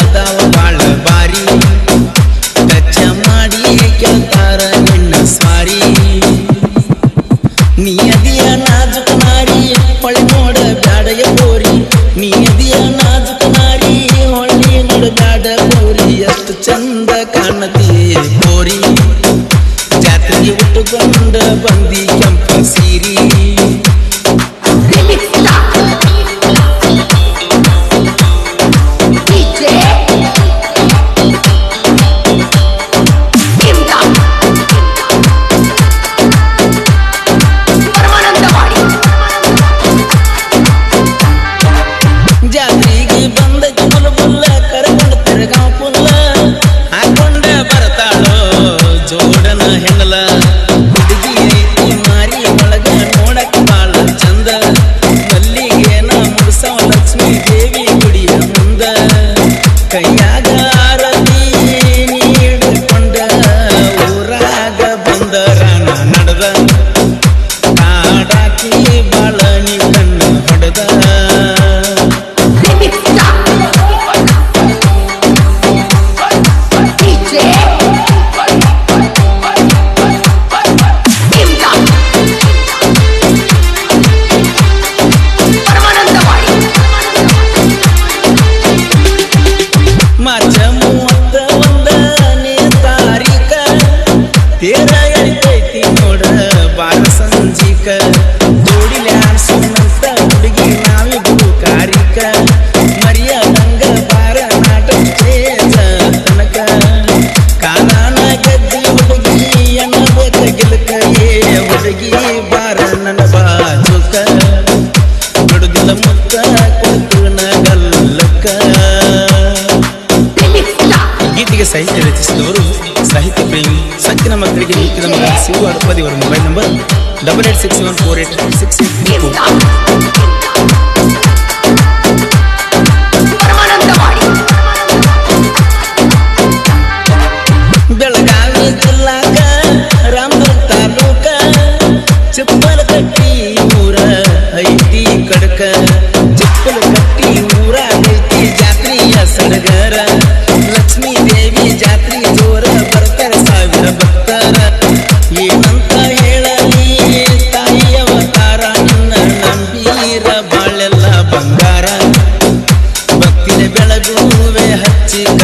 ಅದಾವ ಬಾಳ ಬಾರಿ ಕಚ್ಚ ಮಾಡಿ ಕೇಳ್ತಾರ ನಿನ್ನ ಸ್ವಾರಿ ನೀ ಅದಿಯ ನಾಜುಕ ನಾರಿ ಹೊಳಿ ನೋಡ ಬ್ಯಾಡಯ ಬೋರಿ ನೀ ಅದಿಯ ನಾಜುಕ ನಾರಿ ಹೊಳಿ ನೋಡ ಬ್ಯಾಡ ಬೋರಿ ಎಷ್ಟು ಚಂದ ಕಾಣತಿ ಬೋರಿ ಜಾತ್ರೆಗೆ ಉಟ್ಟುಕೊಂಡ ಬಂದಿ ಕೆಂಪ ಸೀರಿ ಜಾತ್ರೆಗೆ ಬಂದ ಬುಲ್ಲ ಕರ್ಕೊಂಡ ತಿರ್ಗಾವ್ ಪುಲ್ಲ ಹಾಕೊಂಡ ಬರ್ತಾಳೋ ಜೋಡನ ಹೆಂಗಲ ಹುಡುಗಿ ಐತಿ ಮಾರಿ ಒಳಗ ನೋಡಕ್ ಬಾಳ ಚಂದ ಮಲ್ಲಿಗೆನ ಮುಡ್ಸವ ಲಕ್ಷ್ಮೀ ದೇವಿ ಗುಡಿಯ ಮುಂದ ಕೈಯಾಗ ಆರತಿ ನೀಡಿಕೊಂಡ ಊರಾಗ ಬಂದ ರಾಣ ನಡೆದ ಕಾಡಾಕಿ ಬಾಳ ನೀ ಕಣ್ಣು ಹೊಡೆದ ಮಾರ್ಚ 31ನೇ ತಾರೀಕ ತೇರ ಎಳಿತೈತಿ ನೋಡ ಬಾಳ ಸಂಜಿಕ ಜೋಡಿಲೆ ಆಡ್ಸೋಣಂತ ಹುಡುಗಿ ನಾವಿಬ್ರು ಕಾರಿಕ ಮರಿಯದಂಗ ಬಾರ ನಾಟಕ ಸ್ಟೇಜ ತನಕ ಕಾಲಾನ ಗದ್ದಿ ಹುಡುಗಿ ಎನ್ನಬೇಕ ಗಿಲಕ ಏ ಹುಡುಗಿ ಬಾರ ನನ್ನ ಬಾಜುಕ ಬಿಡುದಿಲ್ಲ ಮುತ್ತ ಕೊಡ್ತುನ ಗಲ್ಲಕ ಗೀತೆಗೆ ಸಾಹಿತ್ಯ ರಚಿಸಿದವರು ಸಾಹಿತ್ಯ ಪ್ರೇಮಿ ಸತ್ತಿನ ಮಕ್ಕಳಿಗೆ ನಿಂತಿದ ಮಗ ಶಿವ ಅಡಪದಿ ಅವರ ಮೊಬೈಲ್ ನಂಬರ್ 88674864 ಬೆಳಗಾವಿ ಜಿಲ್ಲಾಕ ರಾಮದುರ್ಗ ತಾಲೂಕ ಚಿಪ್ಪಲಕಟ್ಟಿ ಊರ ಐತಿ ಕಡಕ ಚಿಪ್ಪಲಕಟ್ಟಿ ಊರ ಐತಿ ಜಾತ್ರೆಯ ಸಡಗರ ಲಕ್ಷ್ಮೀ ದೇವಿ ಜಾತ್ರೆ ಜೋರ ಬರ್ತಾರ ಸಾವಿರ ಭಕ್ತರ ಏನಂತ ಹೇಳಲಿ ತಾಯಿ ಅವತಾರ ನಿನ್ನ ನಂಬೀರ ಬಾಳೆಲ್ಲ ಬಂಗಾರ ಭಕ್ತಿನ ಬೆಳಗುವೆ ಹಚ್ಚಿದ